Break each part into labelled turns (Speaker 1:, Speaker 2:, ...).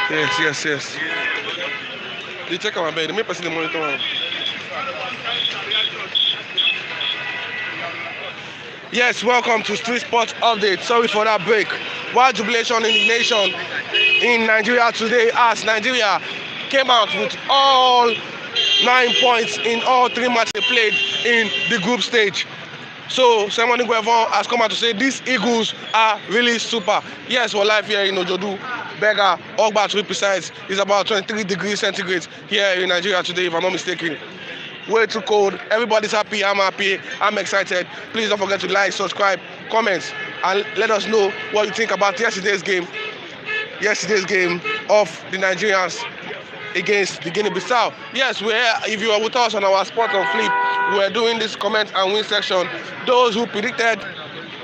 Speaker 1: Yes. They check my bed. The main person the monitor. Yes, welcome to Street Sports Update. Sorry for that break. Wild jubilation in the nation in Nigeria today as Nigeria came out with all 9 points in all 3 matches they played in the group stage. So Simon Guevon has come out to say these Eagles are really super. Yes, we're live here in Ojodu, Berger, Ogba to be precise. It's about 23 degrees centigrade here in Nigeria today, if I'm not mistaken. Way too cold. Everybody's happy. I'm happy. I'm excited. Please don't forget to like, subscribe, comment, and let us know what you think about yesterday's game of the Nigerians against the Guinea-Bissau. Yes, we're here. If you are with us on our Sport on Flip, we're doing this comment and win section. Those who predicted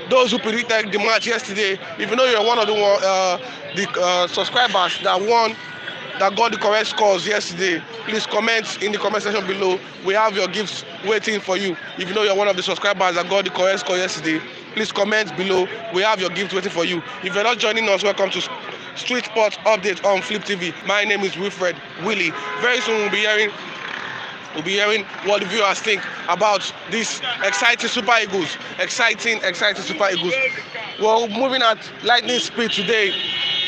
Speaker 1: the match yesterday, if you know you're one of the subscribers that got the correct scores yesterday, please comment in the comment section below. We have your gifts waiting for you. If you know you're one of the subscribers that got the correct score yesterday, please comment below. We have your gifts waiting for you. If you're not joining us, welcome to Street Sports Update on Flip TV. My name is Wilfred Willie. Very soon we'll be hearing what the viewers think about this exciting Super Eagles. Exciting Super Eagles. Well, moving at lightning speed today,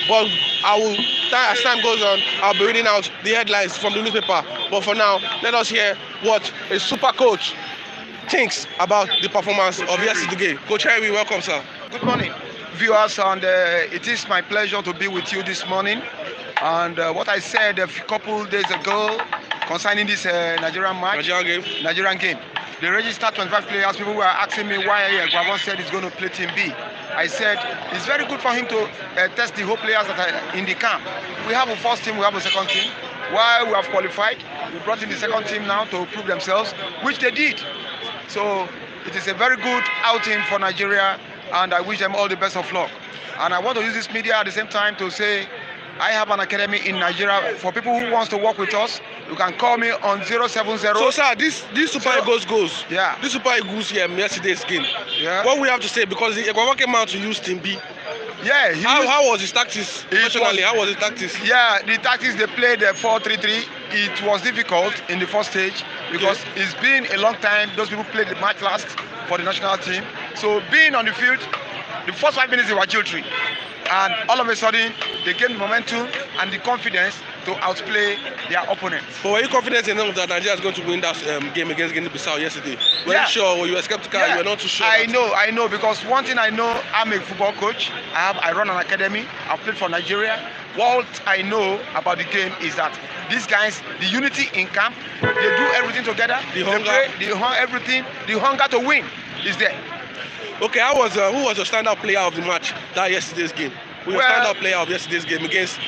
Speaker 1: but as time goes on, I'll be reading out the headlines from the newspaper. But for now, let us hear what a super coach thinks about the performance of yesterday. Coach Harry, welcome, sir.
Speaker 2: Good morning, viewers, and it is my pleasure to be with you this morning. And what I said a couple days ago concerning this Nigerian game. They registered 25 players. People were asking me why Guavon said he's going to play Team B. I said it's very good for him to test the whole players that are in the camp. We have a first team, we have a second team. While we have qualified, we brought in the second team now to prove themselves, which they did. So it is a very good outing for Nigeria, and I wish them all the best of luck. And I want to use this media at the same time to say I have an academy in Nigeria. For people who wants to work with us, you can call me on 070.
Speaker 1: So, sir, this Super Eagles goes.
Speaker 2: Yeah.
Speaker 1: This Super Eagles here, yesterday's game.
Speaker 2: Yeah.
Speaker 1: What we have to say, because Ecuador came out to use Team B.
Speaker 2: Yeah.
Speaker 1: How was his tactics? Personally, how was his tactics?
Speaker 2: Yeah, the tactics they played 4-3-3. It was difficult in the first stage because it's been a long time. Those people played the match last for the national team. So being on the field, the first 5 minutes they were jilted. And all of a sudden, they gained the momentum and the confidence to outplay their opponents.
Speaker 1: But were you confident enough that Nigeria is going to win that game against Guinea-Bissau yesterday? Were you sure, or you were skeptical? Yeah. You were not too sure?
Speaker 2: I know, because one thing I know, I'm a football coach. I run an academy. I've played for Nigeria. What I know about the game is that these guys, the unity in camp, they do everything together.
Speaker 1: The
Speaker 2: hunger to win is there.
Speaker 1: Okay, who was your standout player of the match, yesterday's game? Your standout player of yesterday's game against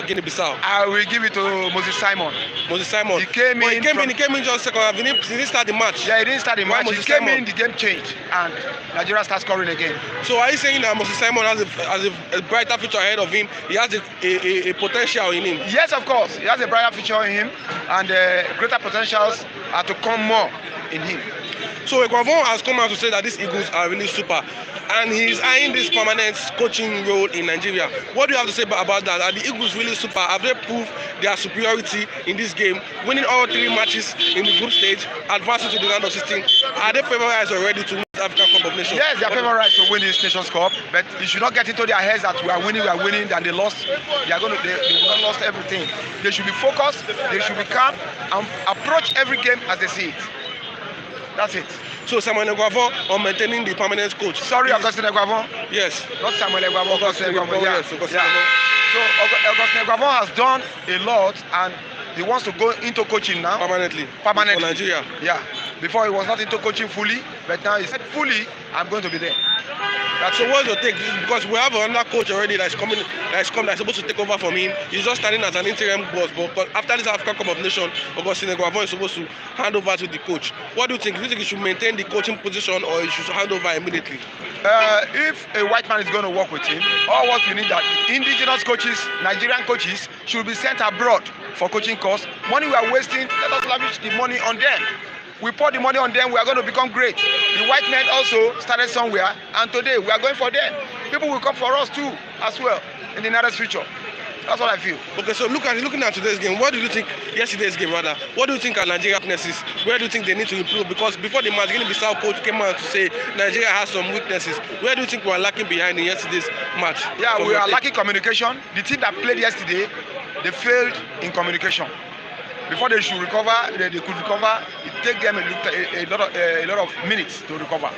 Speaker 1: Guinea-Bissau?
Speaker 2: I will give it to Moses Simon. He came in
Speaker 1: just second half. He didn't start the match.
Speaker 2: Yeah, he didn't start the match. He came in, the game changed, and Nigeria starts scoring again.
Speaker 1: So are you saying that Moses Simon has a brighter future ahead of him? He has a potential in him?
Speaker 2: Yes, of course. He has a brighter future in him, and greater potentials are to come more in him.
Speaker 1: So Guavon has come out to say that these Eagles are really super, and he's eyeing this permanent coaching role in Nigeria. What do you have to say about that? Are the Eagles really super? Have they proved their superiority in this game, winning all 3 matches in the group stage, advancing to the round of 16? Are they favourites already to win the African Cup of Nations?
Speaker 2: Yes, they are favourites to win this Nations Cup, but you should not get into their heads that we are winning, then they lost. They will not lost everything. They should be focused, they should be calm, and approach every game as they see it. That's it.
Speaker 1: So Samuel Guavon on maintaining the permanent coach.
Speaker 2: Sorry, Augustine Guavon.
Speaker 1: Yes.
Speaker 2: Not Samuel Guavon. Augustine Guavon.
Speaker 1: Yes.
Speaker 2: So Augustine Guavon has done a lot, and he wants to go into coaching now.
Speaker 1: Permanently.
Speaker 2: For
Speaker 1: Nigeria.
Speaker 2: Yeah. Before he was not into coaching fully, but now he said fully, I'm going to be there.
Speaker 1: So what's your take? Because we have another coach already that's supposed to take over from him. He's just standing as an interim boss, but after this African Cup of Nations, Augustine Guavon is supposed to hand over to the coach. What do you think? Do you think he should maintain the coaching position, or he should hand over immediately?
Speaker 2: If a white man is going to work with him, all what we need that indigenous coaches, Nigerian coaches, should be sent abroad for coaching course. Money we are wasting, let us lavish the money on them. We pour the money on them, we are going to become great. The white men also started somewhere, and today we are going for them. People will come for us too, as well, in the nearest future. That's what I feel.
Speaker 1: Okay, so looking at today's game, what do you think, yesterday's game rather, what do you think are Nigeria's weaknesses? Where do you think they need to improve? Because before the match, Guinea-Bissau coach came out to say Nigeria has some weaknesses. Where do you think we are lacking behind in yesterday's match?
Speaker 2: Yeah, we are lacking communication. The team that played yesterday, they failed in communication. Before they should recover, they could recover. It takes them a lot of minutes to recover.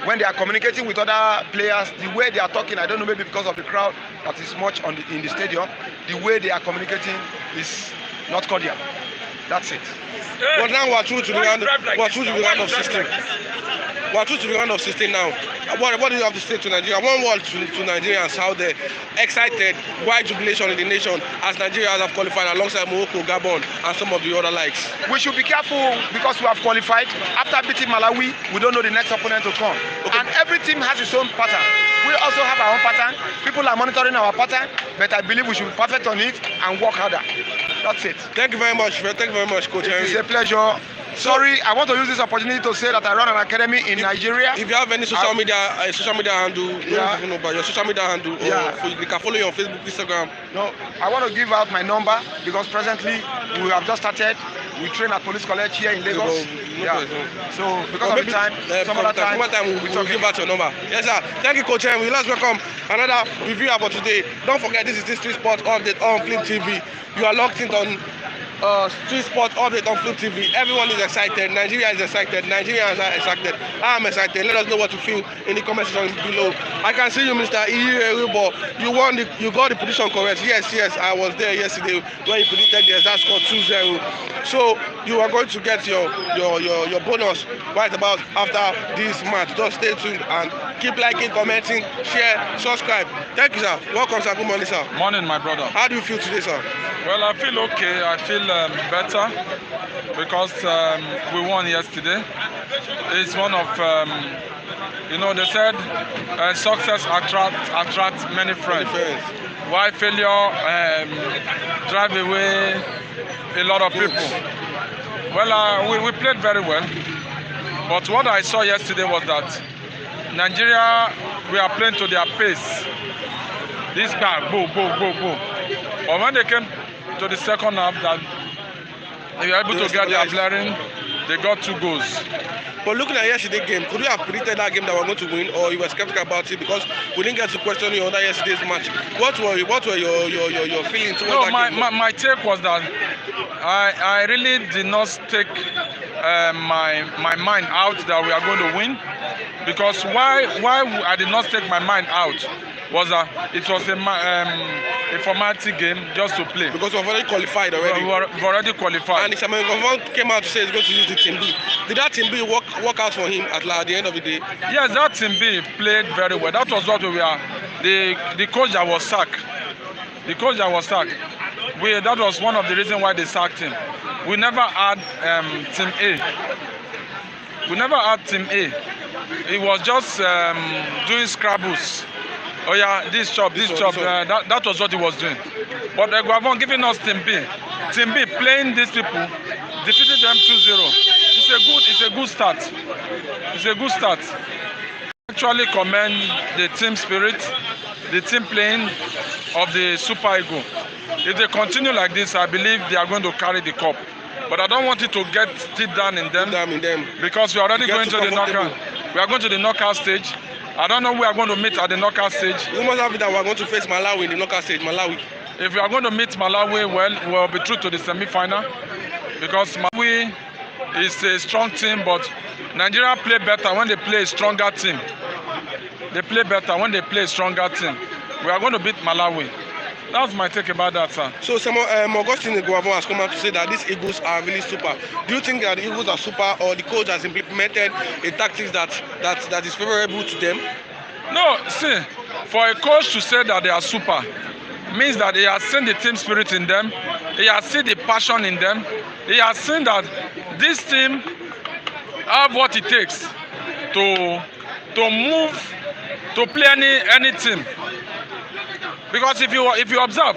Speaker 2: When they are communicating with other players, the way they are talking, I don't know, maybe because of the crowd that is much in the stadium, the way they are communicating is not cordial. That's it.
Speaker 1: But now we're through to the round of 16. We're through to the round of 16 now. What do you have to say to Nigeria? One word to Nigerians out there. Excited, wide jubilation in the nation as Nigeria have qualified alongside Morocco, Gabon, and some of the other likes.
Speaker 2: We should be careful because we have qualified. After beating Malawi, we don't know the next opponent to come. Okay. And every team has its own pattern. We also have our own pattern. People are monitoring our pattern, but I believe we should be perfect on it and work harder. That's it.
Speaker 1: Thank you very much, Coach.
Speaker 2: It's a pleasure. Sorry, I want to use this opportunity to say that I run an academy in Nigeria.
Speaker 1: If you have any social media handle,
Speaker 2: yeah.
Speaker 1: Even know about your social media handle, or you can follow you on Facebook, Instagram.
Speaker 2: No, I want to give out my number because presently we have just started. We train at Police College here in Lagos. So because of the time, some other time we'll give out your number. Yes, sir. Thank you, Coach.
Speaker 1: Let's welcome another reviewer for today. Don't forget, this is the Street Sport Update on Flip TV. You are locked in on Street Sport Update on Flip TV. Everyone is excited. Nigeria is excited. Nigerians are excited. I'm excited. Let us know what you feel in the comment section below. I can see you, Mr. Iyirubo. You got the prediction correct. Yes, I was there yesterday when you predicted the exact score 2-0. So you are going to get your bonus right about after this match. Just stay tuned and keep liking, commenting, share, subscribe. Thank you, sir. Welcome, sir. Good morning, sir.
Speaker 3: Morning, my brother.
Speaker 1: How do you feel today, sir?
Speaker 3: Well, I feel okay. I feel better because we won yesterday. It's one of, they said success attracts many friends. While failure drive away a lot of people. Well, we played very well. But what I saw yesterday was that Nigeria, we are playing to their pace. This guy, boom. But when they came to the second half, that they were able to get their blaring, they got 2 goals.
Speaker 1: But looking at yesterday's game, could you have predicted that game that we're going to win, or you were skeptical about it because we didn't get to question you on that yesterday's match? What were your feelings towards that game?
Speaker 3: My take was that I really did not take my mind out that we are going to win, because why I did not take my mind out was that it was a formality game just to play.
Speaker 1: Because we've already qualified already.
Speaker 3: We've already qualified.
Speaker 1: And Isamuel Gavon came out to say he's going to use the Team B. Did that Team B work out for him at the end of the day?
Speaker 3: Yes, that Team B played very well. That was what we were. The coach that was sacked. That was one of the reasons why they sacked him. We never had Team A. It was just doing scrabbles. Oh yeah, this job. That was what he was doing. But Guavon giving us Team B. Team B playing these people, defeated them 2-0. It's a good start. Actually commend the team spirit, the team playing of the Super Eagle. If they continue like this, I believe they are going to carry the cup. But I don't want it to get deep down in them. Because we are already going to the knockout. We are going to the knockout stage. I don't know who we are going to meet at the knockout stage.
Speaker 1: We must have it that we are going to face Malawi in the knockout stage.
Speaker 3: If we are going to meet Malawi, well, we will be through to the semi-final. Because Malawi is a strong team, but Nigeria play better when they play a stronger team. They play better when they play a stronger team. We are going to beat Malawi. That's my take about that, sir.
Speaker 1: So, Augustine Guavon has come out to say that these Eagles are really super. Do you think that the Eagles are super, or the coach has implemented a tactics that is favorable to them?
Speaker 3: No, see, for a coach to say that they are super means that he has seen the team spirit in them, he has seen the passion in them, he has seen that this team have what it takes to move, to play any team. Because if you observe,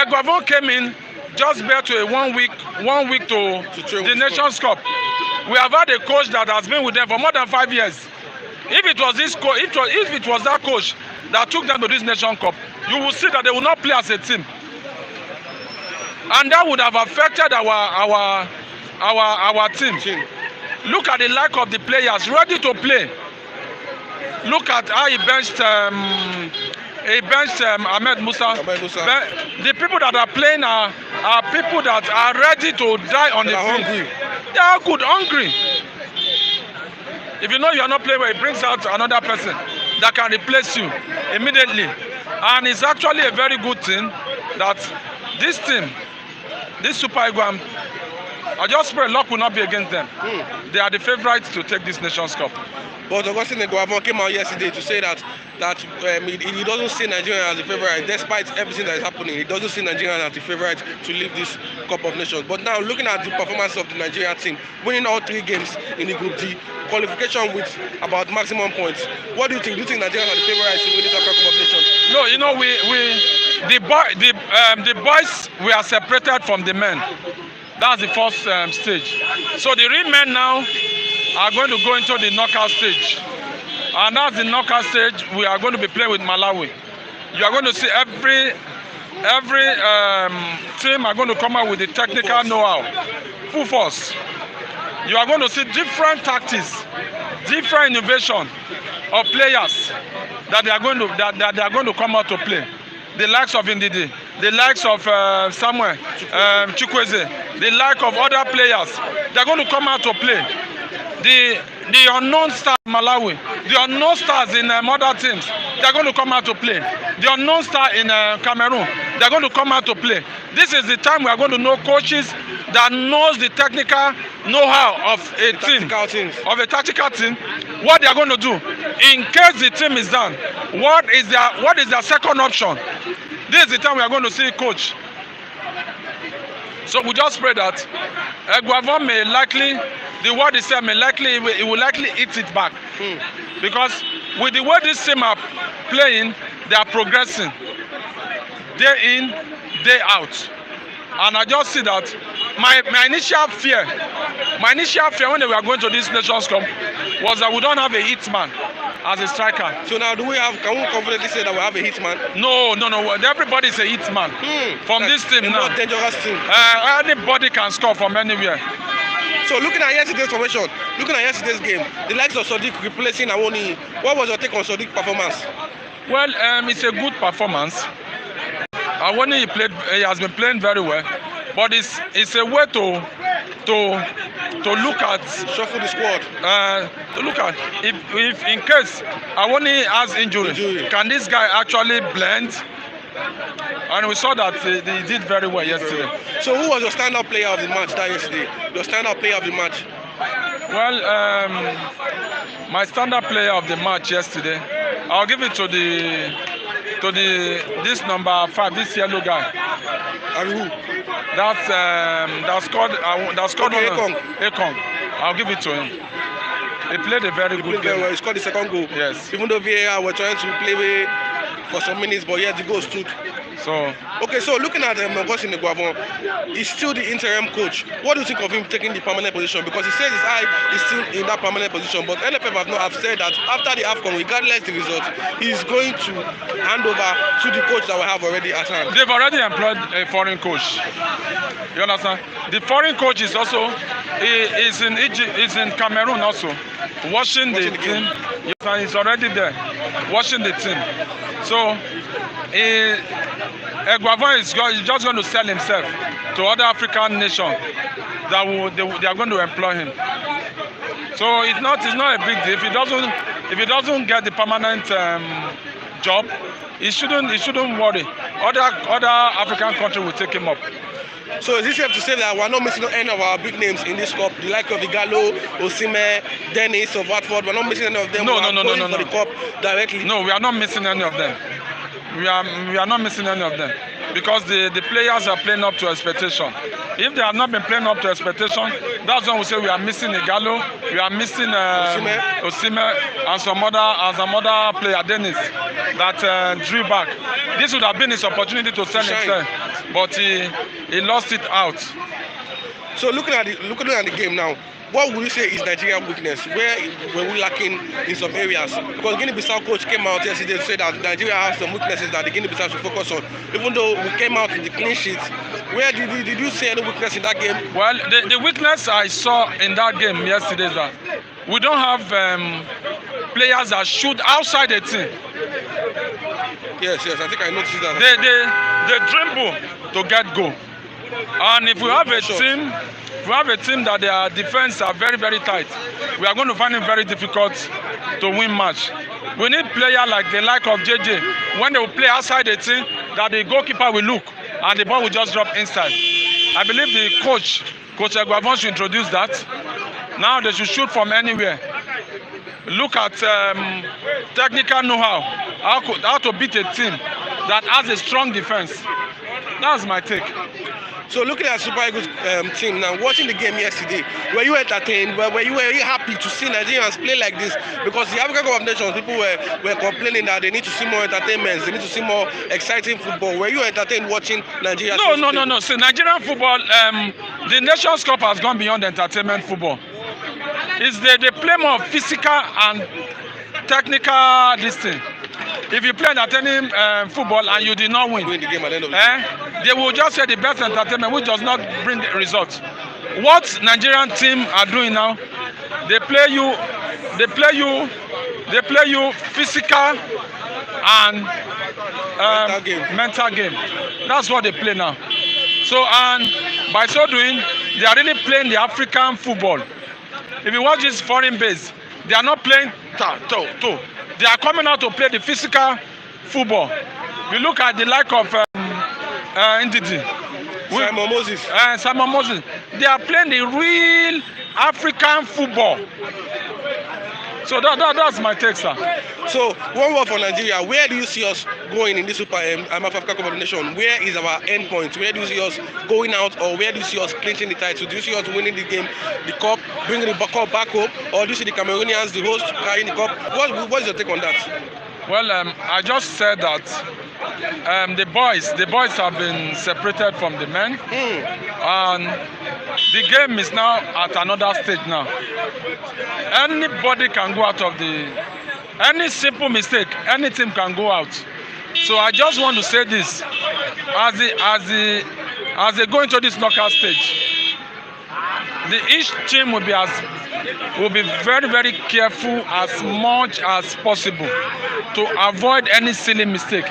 Speaker 3: Guavon came in just bare to a one week to the Nations Cup. We have had a coach that has been with them for more than 5 years. If it was this if it was that coach that took them to this Nations Cup, you will see that they will not play as a team. and that would have affected our team. Look at the lack of the players ready to play. Look at how he benched Ahmed Musa. The people that are playing are people that are ready to die on the field.
Speaker 1: Hungry.
Speaker 3: They are good, hungry. If you know you are not playing well, it brings out another person that can replace you immediately. And it's actually a very good thing that this team, this Super Eagles, I just pray luck will not be against them. They are the favourites to take this Nations Cup.
Speaker 1: But Augustine Guavon came out yesterday to say that he doesn't see Nigeria as the favourite, despite everything that is happening. He doesn't see Nigeria as the favourite to leave this Cup of Nations. But now, looking at the performance of the Nigerian team, winning all 3 games in the Group D, qualification with about maximum points. What do you think? Do you think Nigeria are the favourites to win this Cup of Nations?
Speaker 3: No, you know, the boys we are separated from the men. That's the first stage. So the real men now are going to go into the knockout stage, and that's the knockout stage. We are going to be playing with Malawi. You are going to see every team are going to come out with the technical know-how, full force. You are going to see different tactics, different innovation of players that they are going to come out to play. The likes of Ndidi, the likes of Samuel Chukwueze, the like of other players, they are going to come out to play. The unknown stars in Malawi, the unknown stars in other teams, they are going to come out to play. The unknown star in Cameroon, they are going to come out to play. This is the time we are going to know coaches that knows the technical know-how of a team, tactical team, what they are going to do in case the team is down. What is their second option? This is the time we are going to see coach. So we just pray that Guavon may likely, the word is said, he will likely eat it back. Because with the way this team are playing, they are progressing day in, day out. And I just see that my initial fear when we were going to this Nations Cup was that we don't have a hit man as a striker.
Speaker 1: So now can we confidently say that we have a hit man?
Speaker 3: No. Everybody is a hit man from this team now.
Speaker 1: Not dangerous team.
Speaker 3: Anybody can score from anywhere.
Speaker 1: So looking at yesterday's formation, looking at yesterday's game, the likes of Sadiq replacing Awoni, what was your take on Sadiq's performance?
Speaker 3: Well, it's a good performance. Awoni he has been playing very well, but it's a way to look at,
Speaker 1: shuffle the squad.
Speaker 3: To look at if in case Awoni has injury, can this guy actually blend? And we saw that he did very well yesterday.
Speaker 1: So who was your standout player of the match yesterday? Your standout player of the match?
Speaker 3: Well, my standout player of the match yesterday, I'll give it to this number 5, this yellow guy.
Speaker 1: And who?
Speaker 3: That scored Ekong. I'll give it to him. He played a very good game.
Speaker 1: Well. He scored the second goal.
Speaker 3: Yes.
Speaker 1: Even though VAR were trying to play for some minutes, but yet the goal stood.
Speaker 3: So
Speaker 1: looking at Augustine Guavon, he's still the interim coach. What do you think of him taking the permanent position? Because he says his eye is still in that permanent position, but NFF have said that after the AFCON, regardless the result, he's going to hand over to the coach that we have already at hand.
Speaker 3: They've already employed a foreign coach. You understand? The foreign coach is also is in Egypt, is in Cameroon also, watching the team. He's already there, watching the team. So Guavon is just going to sell himself to other African nations that they are going to employ him. So it's not a big deal. If he doesn't get the permanent job, he shouldn't worry. Other African countries will take him up.
Speaker 1: So is it safe to say that we're not missing any of our big names in this cup, the like of Igalo, Osimhen, Dennis of Watford? We're not missing any of them.
Speaker 3: No.
Speaker 1: For the cup directly.
Speaker 3: No, we are not missing any of them. We are not missing any of them because the players are playing up to expectation. If they have not been playing up to expectation, that's when we say we are missing Igalo, we are missing Osimhen and some other player, Dennis, that drew back. This would have been his opportunity to sell himself, but he lost it out.
Speaker 1: So looking at the game now, what would you say is Nigeria's weakness? Where were we lacking in some areas? Because Guinea-Bissau coach came out yesterday to say that Nigeria has some weaknesses that the Guinea-Bissau should focus on. Even though we came out in the clean sheets, where did you see any weakness in that game?
Speaker 3: Well, the weakness I saw in that game yesterday is that we don't have players that shoot outside the team.
Speaker 1: Yes, I think I noticed that.
Speaker 3: They dribble to get goal. And if we have a team that their defense are very, very tight, we are going to find it very difficult to win match. We need players like the like of JJ. When they will play outside the team, that the goalkeeper will look and the ball will just drop inside. I believe the Coach Eguavon should introduce that. Now they should shoot from anywhere. Look at technical know-how, how to beat a team that has a strong defense. That's my take.
Speaker 1: So looking at Super Eagles team now, watching the game yesterday, were you entertained? Were you happy to see Nigerians play like this? Because the African Cup of Nations, people were complaining that they need to see more entertainment, they need to see more exciting football. Were you entertained watching Nigeria?
Speaker 3: No. See, Nigerian football, the Nations Cup has gone beyond entertainment football. They play more physical and technical this thing. If you play entertaining football and you did not win
Speaker 1: the game at the end of the day,
Speaker 3: they will just say the best entertainment, which does not bring the results. What Nigerian team are doing now, they play you physical and mental game. That's what they play now. So, and by so doing, they are really playing the African football. If you watch this foreign base, they are not playing toe. They are coming out to play the physical football. You look at the like of Ndidi, Simon Moses. They are playing the real African football. So that's my take, sir.
Speaker 1: So one word for Nigeria. Where do you see us going in this Super African Cup of Nations? Where is our end point? Where do you see us going out, or where do you see us clinching the title? Do you see us winning the game, the cup, bringing the cup back home, or do you see the Cameroonians, the host, carrying the cup? What is your take on that?
Speaker 3: Well, I just said that the boys have been separated from the men, and the game is now at another stage now. Anybody can go out of any simple mistake, any team can go out. So I just want to say this: as they go into this knockout stage, each team will be very, very careful as much as possible to avoid any silly mistake.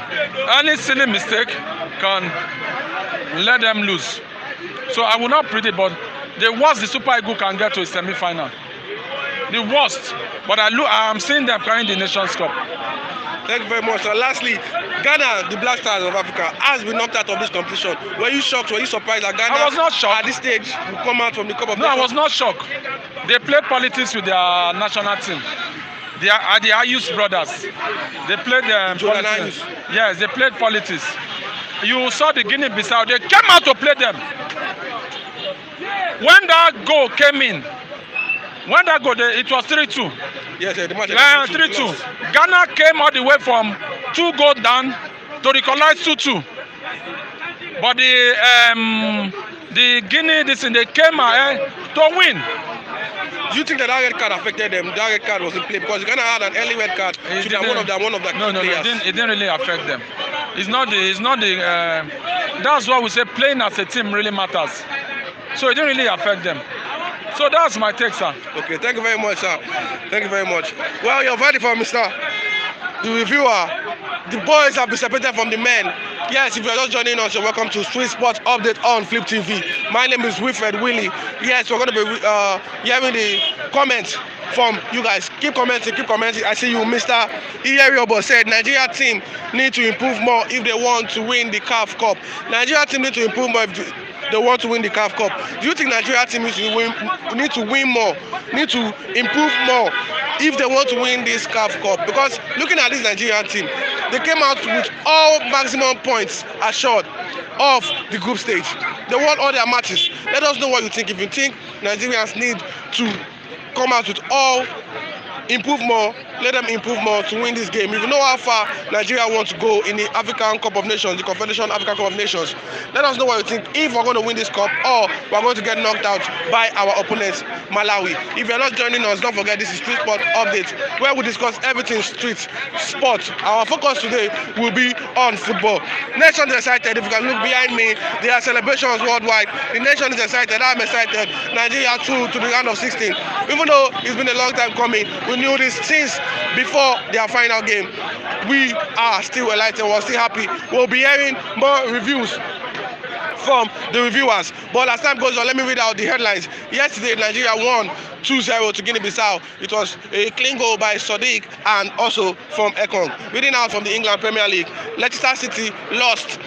Speaker 3: Any silly mistake can let them lose. So I will not predict, but the worst the Super Eagles can get to a semi-final. The worst. But I am seeing them carrying the Nations Cup.
Speaker 1: Thank you very much. And lastly, Ghana, the Black Stars of Africa, has been knocked out of this competition. Were you shocked? Were you surprised that Ghana,
Speaker 3: I was not shocked.
Speaker 1: At this stage, will come out from the Cup of
Speaker 3: Nations? No, I was not shocked. They played politics with their national team. They are the Ayus brothers. They played politics. Yes, they played politics. You saw the Guinea-Bissau. They came out to play them. When that goal came in, it was 3-2.
Speaker 1: Yes, the match
Speaker 3: 3-2. Ghana came all the way from 2 goals down to equalize 2-2. But the Guinea, they came ahead to win.
Speaker 1: Do you think that red card affected them? That red card was in play because Ghana had an early red card. One of the
Speaker 3: no, it didn't really affect them. It's not the. That's why we say playing as a team really matters. So it didn't really affect them. So that's my take, sir.
Speaker 1: Okay, thank you very much, sir. Thank you very much. Well, you're ready for Mr. The reviewer. The boys have been separated from the men. Yes, if you're just joining us, you're welcome to Sweet Sports Update on Flip TV. My name is Wilfred Willie. Yes, we're going to be hearing the comments from you guys. Keep commenting. I see you, Mr. Iyeriobo said Nigeria team need to improve more if they want to win the CAF Cup. Nigeria team need to improve more if they want to win the CAF Cup. Do you think Nigeria team need to win more, need to improve more if they want to win this CAF Cup? Because looking at this Nigerian team, they came out with all maximum points assured of the group stage. They won all their matches. Let us know what you think. If you think Nigerians need to come out with all, improve more, let them improve more to win this game. If you know how far Nigeria wants to go in the African Cup of Nations, the Confederation African Cup of Nations, let us know what you think, if we're going to win this cup or we're going to get knocked out by our opponents, Malawi. If you're not joining us, don't forget this is Street Sport Update, where we discuss everything street sport. Our focus today will be on football. Nation is excited. If you can look behind me, there are celebrations worldwide. The nation is excited. I'm excited. Nigeria through to the round of 16. Even though it's been a long time coming, we knew this since before their final game. We are still enlightened. We're still happy. We'll be hearing more reviews from the reviewers. But as time goes on, let me read out the headlines. Yesterday, Nigeria won 2-0 to Guinea-Bissau. It was a clean goal by Sadiq and also from Ekong. Reading out from the England Premier League, Leicester City lost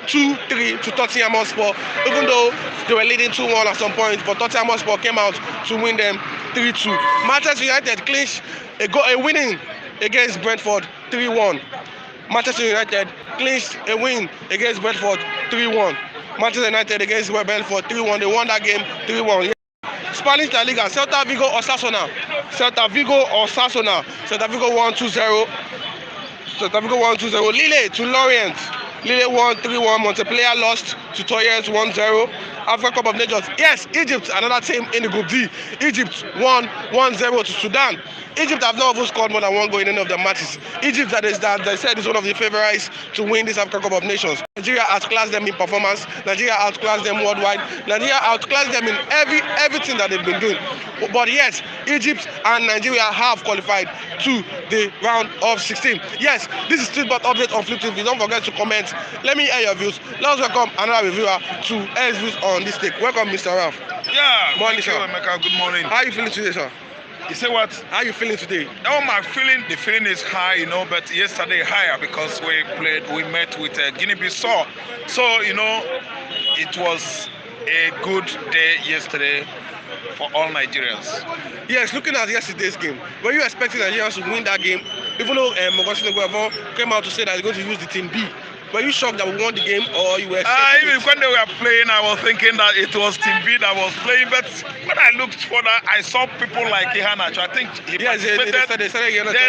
Speaker 1: 2-3 to Tottenham Hotspur, even though they were leading 2-1 at some point, but Tottenham Hotspur came out to win them 3-2. Manchester United clinched a winning against Brentford 3-1. Manchester United clinched a win against Brentford 3-1. Manchester United against Brentford 3-1. They won that game 3-1. Spanish La Liga, Celta Vigo Osasuna. Celta Vigo won 2-0. Lille to Lorient. Lille won 3-1. Montpellier lost to Troyes 1-0. African Cup of Nations. Yes, Egypt, another team in the Group D. Egypt won 1-0 to Sudan. Egypt have not even scored more than one goal in any of their matches. Egypt, that they said, is one of the favorites to win this African Cup of Nations. Nigeria outclassed them in performance. Nigeria outclassed them worldwide. Nigeria outclassed them in everything that they've been doing. But yes, Egypt and Nigeria have qualified to the round of 16. Yes, this is Street Sport Update on Flip TV. Don't forget to comment. Let me hear your views. Let's welcome another reviewer to air his views on this take. Welcome, Mr. Ralph.
Speaker 4: Yeah,
Speaker 1: morning, sir.
Speaker 4: Emeka, good morning.
Speaker 1: How are you feeling today, sir?
Speaker 4: You say what?
Speaker 1: How are you feeling today?
Speaker 4: Oh, the feeling is high, but yesterday higher because we met with Guinea-Bissau. So, it was a good day yesterday for all Nigerians.
Speaker 1: Yes, looking at yesterday's game, were you expecting Nigerians to win that game? Even though Augustine Guavon came out to say that he's going to use the team B. Were you shocked that we won the game, or you were expecting
Speaker 4: even when they were playing, I was thinking that it was Team B that was playing. But when I looked further, I saw people like Ihanacho. I think he participated.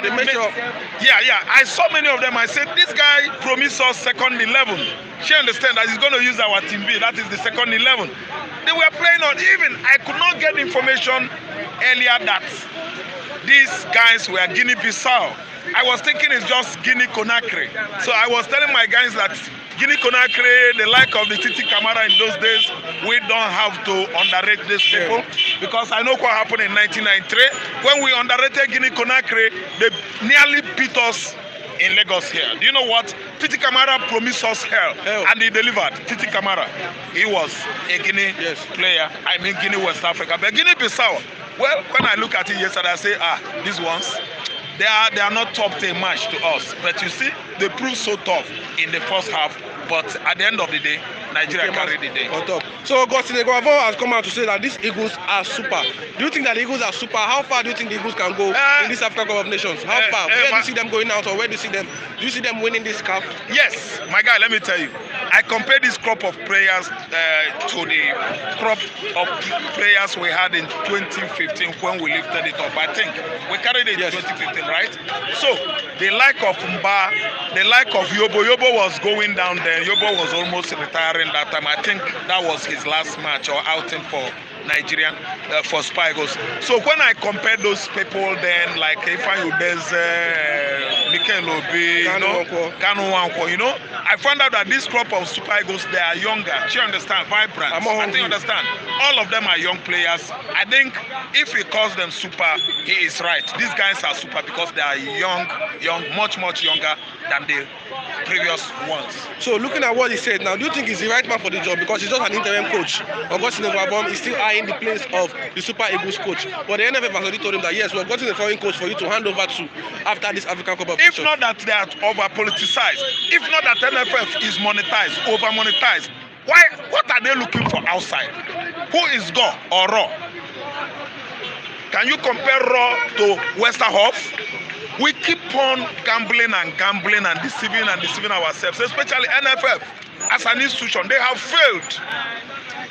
Speaker 1: They made sure.
Speaker 4: Yeah. I saw many of them. I said, this guy promised us second 11. She understand that he's going to use our Team B. That is the second 11. They were playing on even. I could not get information earlier that these guys were Guinea-Bissau. I was thinking it's just Guinea-Conakry. So I was telling my guys that Guinea-Conakry, the like of the Titi Camara in those days, we don't have to underrate these people. Because I know what happened in 1993. When we underrated Guinea-Conakry, they nearly beat us in Lagos here. Do you know what? Titi Camara promised us hell. And he delivered. Titi Camara, he was a Guinea player. I mean Guinea West Africa. But Guinea-Bissau, well, when I look at it yesterday, I say, these ones, they are not top 10 match to us. But you see, they proved so tough in the first half. But at the end of the day, Nigeria carried the day.
Speaker 1: On top. So Augustine Guavon has come out to say that these Eagles are super. Do you think that the Eagles are super? How far do you think the Eagles can go in this African Cup of Nations? How far? Where do you see them going out, or where do you see them? Do you see them winning this cup?
Speaker 4: Yes, my guy. Let me tell you. I compare this crop of players to the crop of players we had in 2015 when we lifted it up. I think we carried it in 2015, right? So the like of Mba, the like of Yobo. Yobo was going down there. Yobo was almost retiring that time. I think that was his last match or outing for Nigeria, for Spigos. So when I compare those people then, like Ifeanyi Udeze, Mikel Obi, Kanu Nwankwo, I found out that this crop of Super Eagles, they are younger. Do you understand? Vibrant. I think you understand. All of them are young players. I think if he calls them super, he is right. These guys are super because they are young, much younger than the previous ones.
Speaker 1: So looking at what he said now, do you think he's the right man for the job? Because he's just an interim coach. Augustine Guavon is still eyeing the place of the Super Eagles coach. But the NFF has already told him that yes, we've gotten a foreign coach for you to hand over to after this African Cup of Nations.
Speaker 4: If not that they are over politicized, if not that NFF is monetized, over monetized, what are they looking for outside? Who is Go or Raw? Can you compare Raw to Westerhoff? We keep on gambling and deceiving ourselves, especially NFF as an institution. They have failed.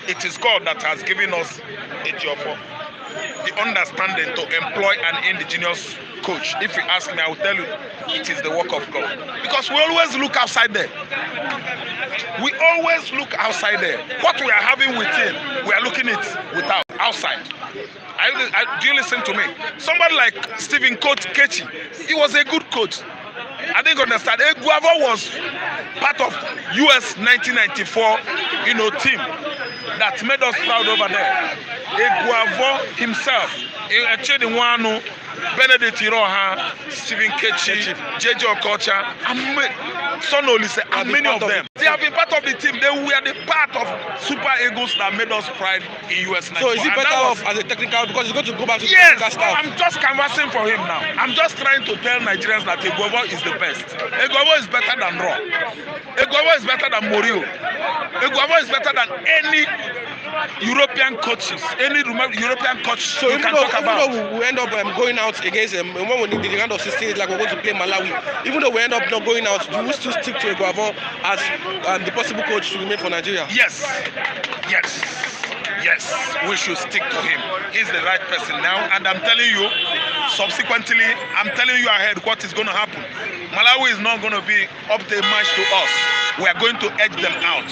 Speaker 4: It is God that has given us a job. the understanding to employ an indigenous coach. If you ask me, I will tell you it is the work of God. Because we always look outside there. We always look outside there. What we are having within, we are looking it without outside. Do you listen to me? Somebody like Stephen Coach Kechi, he was a good coach. I didn't understand. Guava was part of US 1994, team that made us proud over there. Guava himself, Benedict Iroha, Stephen Kechi, JJ Okocha, and many of them. They have been part of the team. They were the part of Super Eagles that made us pride in US 94.
Speaker 1: So is it better off as a technical because he's going to go back to the
Speaker 4: yes,
Speaker 1: technical staff?
Speaker 4: I'm just canvassing for him now. I'm just trying to tell Nigerians that Eguavo is the best. Eguavo is better than Raw. Eguavo is better than Morio. Eguavo is better than any European coaches, any European coach
Speaker 1: so
Speaker 4: you can talk about.
Speaker 1: Even though we end up going out against them, when we need the round of 16, like we're going to play Malawi, even though we end up not going out, do we still stick to Eguavo as the possible coach to remain for Nigeria?
Speaker 4: Yes, we should stick to him. He's the right person now, and I'm telling you, subsequently, I'm telling you ahead what is going to happen. Malawi is not going to be up to a match to us. We are going to edge them out.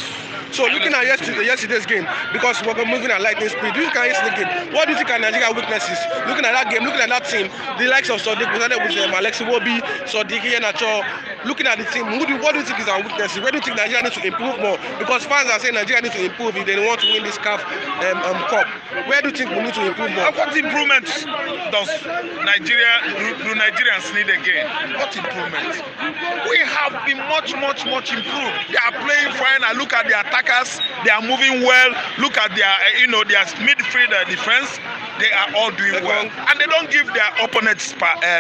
Speaker 1: So looking at yesterday's game, because we're moving at lightning speed, looking at yesterday's game, what do you think are Nigeria's weaknesses? Looking at that game, looking at that team, the likes of Sadiq, we started with Alexi Wobi, Sadiq, Iheanacho, looking at the team, what do you think is our weaknesses? Where do you think Nigeria needs to improve more? Because fans are saying Nigeria needs to improve if they want to win this CAF cup. Where do you think we need to improve more?
Speaker 4: What improvements does Nigerians need again? What improvement? We have been much improved. They are playing fine. I look at the attackers, they are moving well. Look at their their midfield defense. They are all doing well, and they don't give their opponents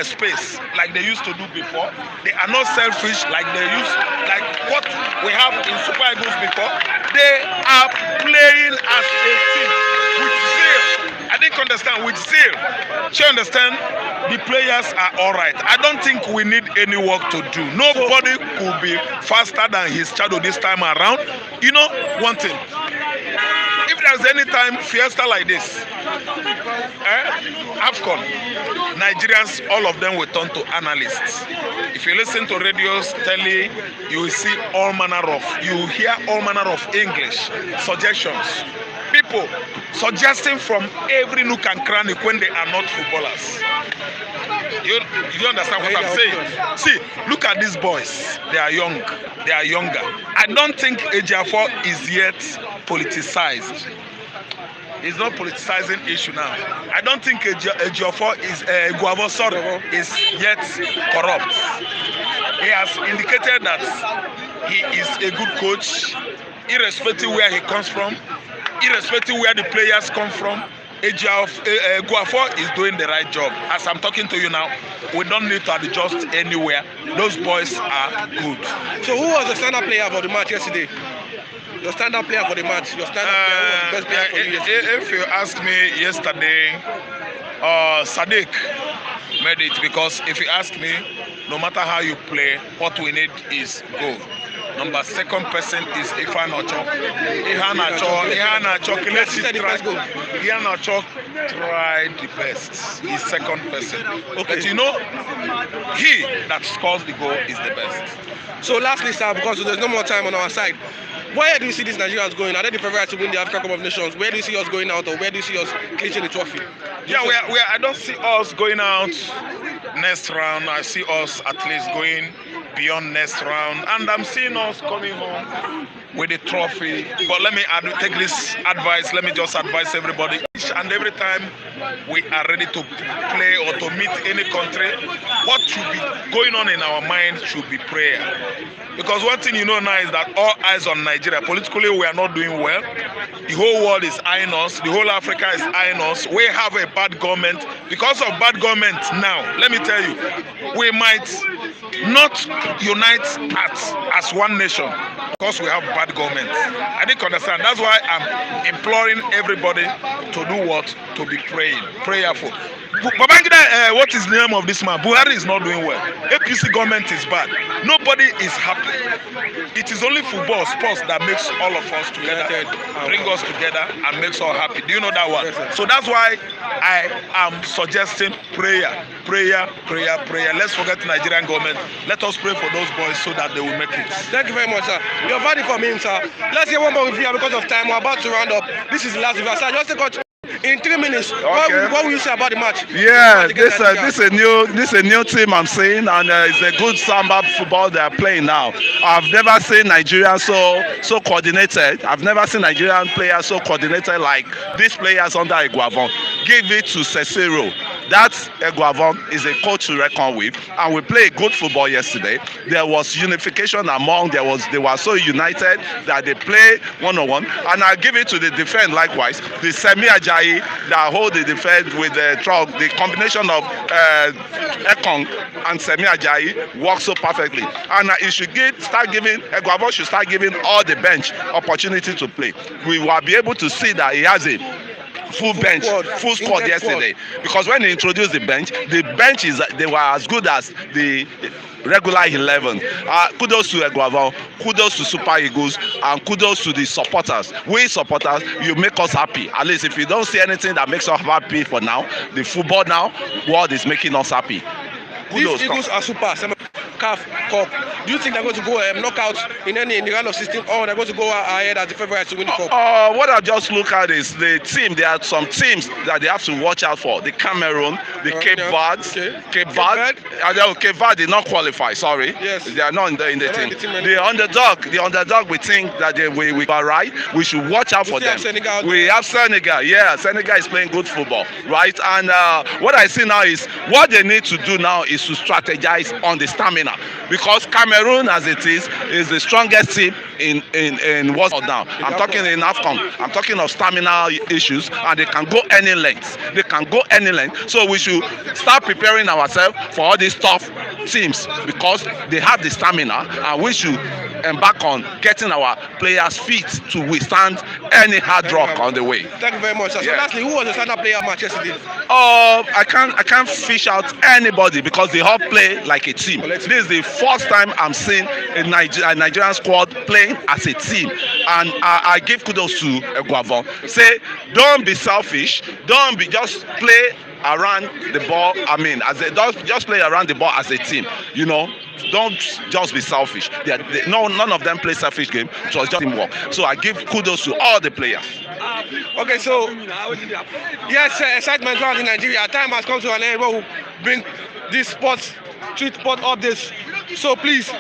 Speaker 4: space like they used to do before. They are not selfish like what we have in Super Eagles before. They are playing as a team with zeal. I didn't understand with zeal. Do you understand? The players are all right. I don't think we need any work to do. Nobody could be faster than his shadow this time around. One thing. If there's any time fiesta like this, AFCON, Nigerians, all of them will turn to analysts. If you listen to radios, telly, you will see you will hear all manner of English suggestions. People suggesting from every nook and cranny when they are not footballers. You understand what I'm saying? See, look at these boys. They are young. They are younger. I don't think Ejiofor is yet politicized. It's not politicizing issue now. I don't think Ejiofor is is yet corrupt. He has indicated that he is a good coach, irrespective where he comes from, irrespective where the players come from. Ejiofor is doing the right job. As I'm talking to you now, we don't need to adjust anywhere. Those boys are good.
Speaker 1: So who was the standout player for the match yesterday? Your standout player for the match. Your standout player, who was the best player for you yesterday?
Speaker 4: If you ask me yesterday, Sadiq made it, because if you ask me, no matter how you play, what we need is goal. Number second person is Iheanacho. Iheanacho tried the best. He's second person. Okay. But he that scores the goal is the best.
Speaker 1: So lastly, sir, because there's no more time on our side, where do you see these Nigerians going? Are they the favorites to win the African Cup of Nations? Where do you see us going out, or where do you see us clinching the trophy?
Speaker 4: I don't see us going out next round. I see us at least going beyond next round, and I'm seeing us coming home with the trophy. But let me take this advice. Let me just advise everybody. Each and every time we are ready to play or to meet any country, what should be going on in our mind should be prayer. Because one thing now is that all eyes on Nigeria. Politically, we are not doing well. The whole world is eyeing us. The whole Africa is eyeing us. We have a bad government. Because of bad government now, let me tell you, we might not unite as one nation because we have bad government. I didn't understand. That's why I'm imploring everybody to do what? To be prayerful. Babangida, what is the name of this man? Buhari is not doing well. APC government is bad. Nobody is happy. It is only football, sports that makes all of us together, bring us together and makes us happy. Do you know that one? So that's why I am suggesting prayer. Let's forget the Nigerian government. Let us pray for those boys so that they will make it.
Speaker 1: Thank you very much, sir. Your verdict from him, sir. Let's hear one more review because of time. We're about to round up. This is the last review. Sir, just take out in 3 minutes.
Speaker 5: Okay.
Speaker 1: What will you say about the match?
Speaker 5: Yeah, this is a new team I'm seeing, and it's a good samba football they are playing now. I've never seen Nigeria so coordinated. I've never seen Nigerian players so coordinated like these players under Eguavon. Give it to Cicero. That Eguavon is a coach to reckon with, and we played good football yesterday. There was unification among. They were so united that they play one-on-one, and I give it to the defense likewise. The Semi Ajayi that hold the defense with the truck, the combination of Ekong and Semi Ajayi works so perfectly. And it should Eguavon should start giving all the bench opportunity to play. We will be able to see that he has a full squad yesterday, because when they introduced the bench they were as good as the regular 11. Kudos to Eguavon, kudos to Super Eagles, and kudos to the supporters. We supporters, you make us happy. At least if you don't see anything that makes us happy for now, the football now world is making us happy.
Speaker 1: These Eagles are super. CAF Cup. Do you think they're going to go knockout in the round of 16, or they're going to go ahead as the favourites to win the cup?
Speaker 5: What I just look at is the team. There are some teams that they have to watch out for. The Cameroon, the Cape Verde. Cape Verde did not qualify. Sorry,
Speaker 1: yes,
Speaker 5: they are not in the team. The underdog. We think that we are right. We should watch out for them. We have Senegal. Yeah, Senegal is playing good football, right? And what I see now is what they need to do now is to strategize on the stamina, because Cameroon, as it is the strongest team in what's now. I'm talking in AFCON. I'm talking of stamina issues, and they can go any length. So we should start preparing ourselves for all these tough teams, because they have the stamina, and we should embark on getting our players fit to withstand any hard rock on the way.
Speaker 1: Thank you very much, sir. So lastly, who was the standout player of Manchester yesterday?
Speaker 5: I can't fish out anybody, because they all play like a team. This is the first time I'm seeing a Nigerian squad playing as a team, and I give kudos to Eguavon. Say, don't be selfish, just play around the ball. Just play around the ball as a team. Don't just be selfish. None of them play selfish game. It was just teamwork. So I give kudos to all the players.
Speaker 1: Okay, so yes, excitement around in Nigeria. Time has come to an end where we bring this street sport updates. So please,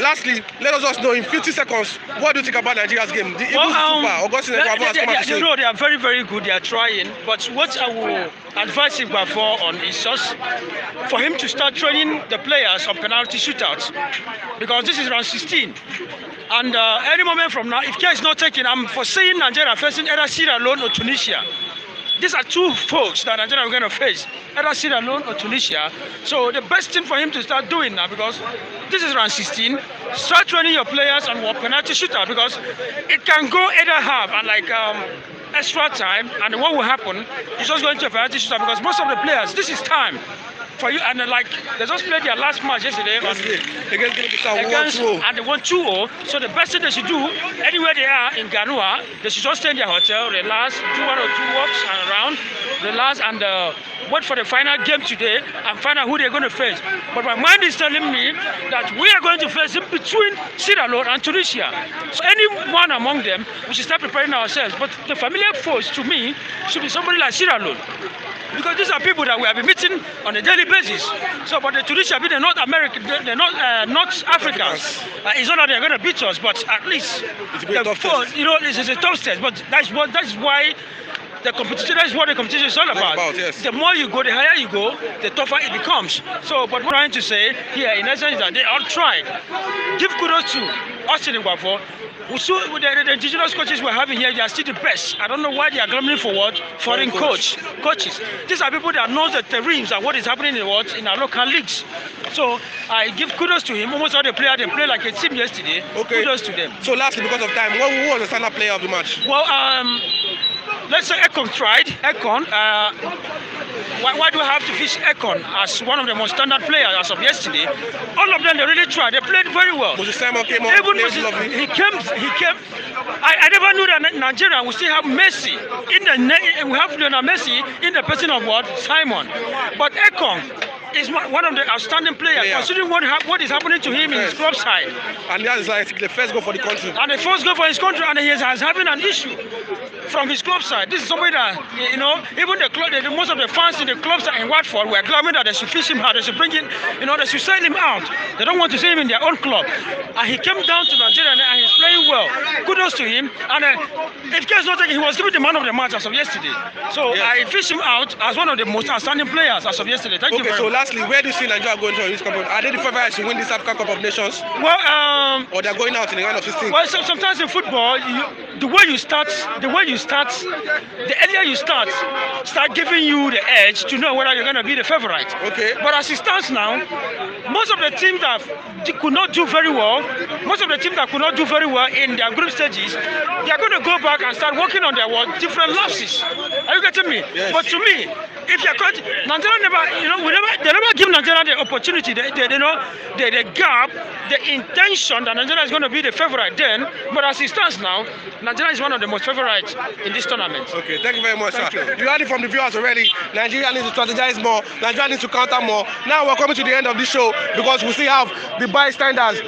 Speaker 1: lastly, let us just know in 50 seconds, what do you think about Nigeria's game? The Eagles super.
Speaker 6: They are very, very good. They are trying. But what I will advise him on is just for him to start training the players on penalty shootouts, because this is round 16. And any moment from now, if care is not taken, I'm foreseeing Nigeria facing either Sierra Leone or Tunisia. These are two folks that Nigeria are going to face, either Sierra Leone or Tunisia. So the best thing for him to start doing now, because this is round 16, start training your players on penalty shootout, because it can go either half and extra time, and what will happen is just going to a penalty shootout, because most of the players, this is time for you, and they just played their last match yesterday against Guinea-Bissau, and they won 2-0. So the best thing they should do, anywhere they are in Ganua, they should just stay in their hotel, relax, do 1 or 2 walks and around, relax, and wait for the final game today and find out who they're going to face. But my mind is telling me that we are going to face in between Sierra Leone and Tunisia. So any one among them, we should start preparing ourselves. But the familiar foes, to me, should be somebody like Sierra Leone, because these are people that we have been meeting on a daily basis. So, but the Tunisia, they're not American, they're not Africans. It's not that they're going to beat us, but at least the foes, this is a tough test. But that's why the competition, that's what the competition is all about. Yes. The more you go, the higher you go, the tougher it becomes. So, but what I'm trying to say here, in essence, is that they all tried. Give kudos to Austin Eguavon. The indigenous coaches we're having here, they are still the best. I don't know why they are clamoring for what? Foreign coaches. These are people that know the terrains and what is happening in our local leagues. So I give kudos to him. Almost all the players, they played like a team yesterday. Okay. Kudos to them.
Speaker 1: So lastly, because of time, who was the standout player of the match?
Speaker 6: Well, let's say Ekon tried. Ekon, why do we have to fish Ekon as one of the most standard players as of yesterday? All of them, they really tried. They played very well.
Speaker 1: Moses Simon came on.
Speaker 6: Even he came. I never knew that Nigeria will still have Messi we have Lionel Messi in the person of what? Simon. But Ekon is one of the outstanding players, considering what is happening to him in his club side.
Speaker 1: And that is like the first goal for the country.
Speaker 6: And the first goal for his country, and he is having an issue from his club side. This is somebody that, even the club, most of the fans in the club side in Watford were claiming that they should fish him out, they should bring him, they should send him out. They don't want to see him in their own club. And he came down to Nigeria and he's playing well. Kudos to him. And if case not taken, he was given the man of the match as of yesterday. So I fished him out as one of the most outstanding players as of yesterday. Thank you very much.
Speaker 1: So lastly, where do you see Nigeria going to this competition? Are they the favorites to win this African Cup of Nations?
Speaker 6: Well,
Speaker 1: or they're going out in the round of 16?
Speaker 6: Well, sometimes in football, the way you start, the earlier you start giving you the edge to know whether you're going to be the favorite.
Speaker 1: Okay.
Speaker 6: But as it stands now, most of the teams that could not do very well, in their group stages, they are going to go back and start working on their different lapses. Are you getting me?
Speaker 1: Yes.
Speaker 6: But to me, if you're caught, Nigeria they never give Nigeria the opportunity, the gap, the intention that Nigeria is going to be the favorite then. But as it stands now, Nigeria is one of the most favorites in this tournament.
Speaker 1: Okay, thank you very much, sir. You heard it from the viewers already. Nigeria needs to strategize more. Nigeria needs to counter more. Now we're coming to the end of this show because we still have the bystanders.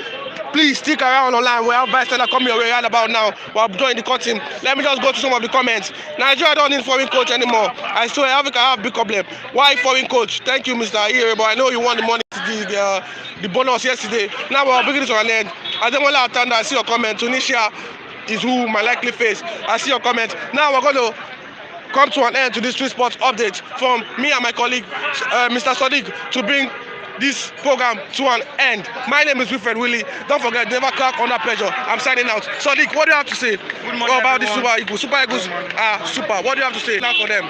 Speaker 1: Please stick around online. We have bystanders coming your way right about now. We're joining the curtain. Let me just go to some of the comments. Nigeria don't need foreign coach anymore. I saw Africa have a big problem. Why foreign coach? Thank you, Mr. Irebo. I know you won the money, the bonus yesterday. Now we're bringing it to an end. Ademola Atanda, I see your comment. Tunisia is who my likely face. I see your comment. Now we're going to come to an end to this Street Sports update from me and my colleague, Mr. Sadiq, to bring this program to an end. My name is Wilfred Willie. Don't forget, never crack under pressure. I'm signing out. Sadiq, what do you have to say about the Super Eagles? Super Eagles are super. What do you have to say now for them?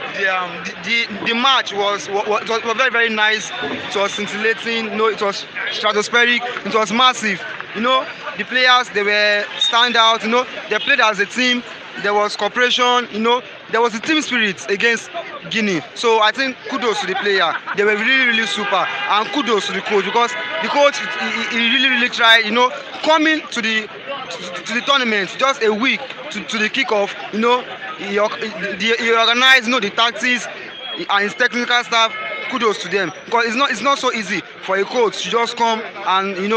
Speaker 2: The match was very, very nice. It was scintillating. It was stratospheric. It was massive. The players, they were stand out. They played as a team. There was cooperation. There was a team spirit against Guinea. So I think kudos to the player. They were really, really super. And kudos to the coach, because the coach he really, really tried. Coming to the tournament just a week to the kickoff. He organized the tactics and his technical staff. Kudos to them, because it's not so easy for a coach to just come and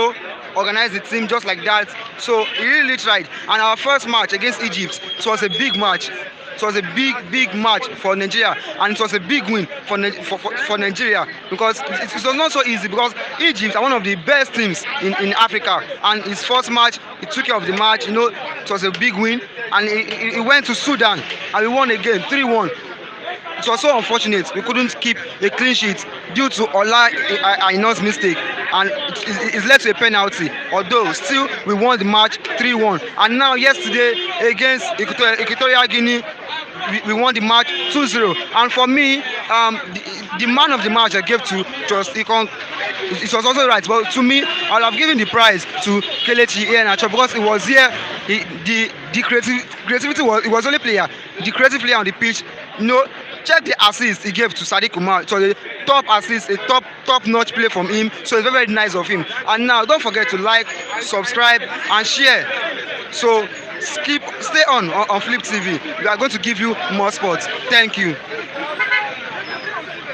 Speaker 2: organize the team just like that. So he really tried. And our first match against Egypt, it was a big match. It was a big match for Nigeria, and it was a big win for Nigeria, because it was not so easy, because Egypt are one of the best teams in Africa, and his first match, he took care of the match. It was a big win, and he went to Sudan and we won again 3-1. It was so unfortunate we couldn't keep a clean sheet due to Ola Aina's mistake, and it led to a penalty. Although still we won the match 3-1. And now yesterday against Equatorial Guinea, we won the match 2-0. And for me, the man of the match I gave to just Ikon. It was also right, but to me, I would have given the prize to Kelechi Iheanacho, because it was here. The creativity was only player. The creative player on the pitch. Check the assist he gave to Sadiq Umar. So the top assist, a top-notch play from him. So it's very, very nice of him. And now don't forget to like, subscribe, and share. So stay on Flip TV. We are going to give you more sports. Thank you.